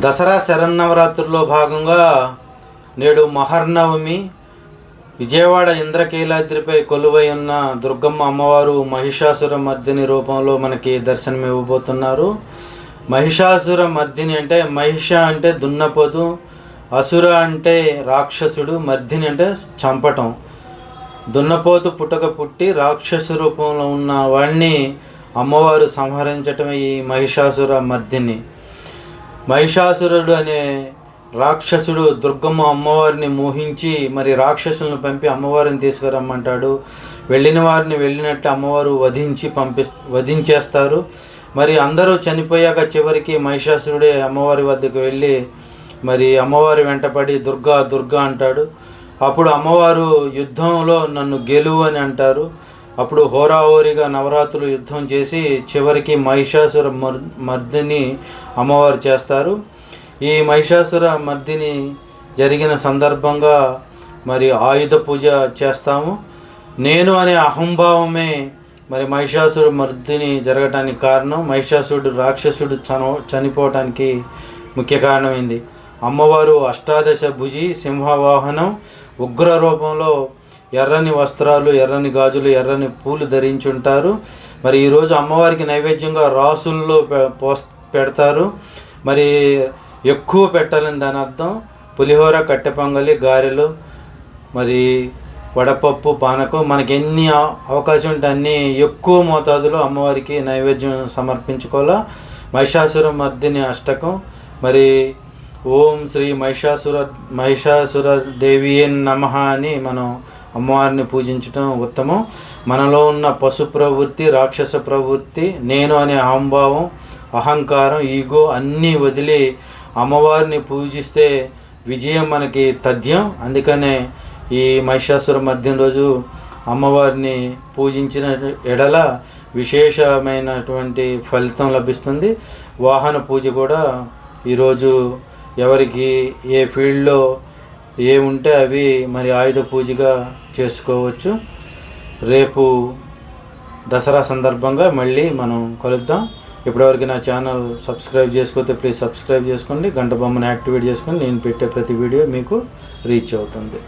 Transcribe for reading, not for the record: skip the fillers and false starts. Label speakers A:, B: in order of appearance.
A: దసరా శరన్నవరాత్రుల్లో భాగంగా నేడు మహర్నవమి. విజయవాడ ఇంద్రకీలాద్రిపై కొలువై ఉన్న దుర్గమ్మ అమ్మవారు మహిషాసుర మర్దిని రూపంలో మనకి దర్శనమివ్వబోతున్నారు. మహిషాసుర మర్దిని అంటే మహిష అంటే దున్నపోతు, అసుర అంటే రాక్షసుడు, మర్దిని అంటే చంపటం. దున్నపోతు పుట్టక పుట్టి రాక్షస రూపంలో ఉన్న వాడిని అమ్మవారు సంహరించటమే ఈ మహిషాసుర మర్దిని. మహిషాసురుడు అనే రాక్షసుడు దుర్గమ్మ అమ్మవారిని మోహించి మరి రాక్షసులను పంపి అమ్మవారిని తీసుకురమ్మంటాడు. వెళ్ళిన వారిని వెళ్ళినట్టు అమ్మవారు వధించేస్తారు. మరి అందరూ చనిపోయాక చివరికి మహిషాసురుడే అమ్మవారి వద్దకు వెళ్ళి మరి అమ్మవారి వెంటపడి దుర్గా దుర్గా అంటాడు. అప్పుడు అమ్మవారు యుద్ధంలో నన్ను గెలువు అని అంటారు. అప్పుడు హోరాహోరీగా నవరాత్రులు యుద్ధం చేసి చివరికి మహిషాసుర మర్దిని అమ్మవారు చేస్తారు. ఈ మహిషాసుర మర్దిని జరిగిన సందర్భంగా మరి ఆయుధ పూజ చేస్తాము. నేను అనే అహంభావమే మరి మహిషాసుర మర్దిని జరగటానికి కారణం. మహిషాసురుడు రాక్షసుడు చనిపోవటానికి ముఖ్య కారణమైంది. అమ్మవారు అష్టాదశ భుజి, సింహవాహనం, ఉగ్ర రూపంలో ఎర్రని వస్త్రాలు, ఎర్రని గాజులు, ఎర్రని పూలు ధరించుంటారు. మరి ఈరోజు అమ్మవారికి నైవేద్యంగా రాసుల్లో పెడతారు. మరి ఎక్కువ పెట్టాలని దాని అర్థం. పులిహోర, కట్టె పొంగలి, గారెలు, మరి వడపప్పు, పానకం, మనకి ఎన్ని అవకాశం ఉంటే అన్ని ఎక్కువ మోతాదులో అమ్మవారికి నైవేద్యం సమర్పించుకోవాలా. మహిషాసుర మర్దిని అష్టకం. మరి ఓం శ్రీ మహిషాసుర దేవియే నమః అని మనం అమ్మవారిని పూజించటం ఉత్తమం. మనలో ఉన్న పశు ప్రవృత్తి, రాక్షస ప్రవృత్తి, నేను అనే అహంభావం, అహంకారం, ఈగో అన్నీ వదిలి అమ్మవారిని పూజిస్తే విజయం మనకి తథ్యం. అందుకనే ఈ మహిషాసుర మర్దిని రోజు అమ్మవారిని పూజించిన ఎడల విశేషమైనటువంటి ఫలితం లభిస్తుంది. వాహన పూజ కూడా ఈరోజు ఎవరికి ఏ ఫీల్డ్లో ఏముంటే అవి మరి ఆయుధ పూజగా చేసుకోవచ్చు. రేపు దసరా సందర్భంగా మళ్ళీ మనం కలుద్దాం. ఇప్పటివరకు నా ఛానల్ సబ్స్క్రైబ్ చేసుకోతే ప్లీజ్ సబ్స్క్రైబ్ చేసుకోండి. గంట బొమ్మను యాక్టివేట్ చేసుకొని నేను పెట్టే ప్రతి వీడియో మీకు రీచ్ అవుతుంది.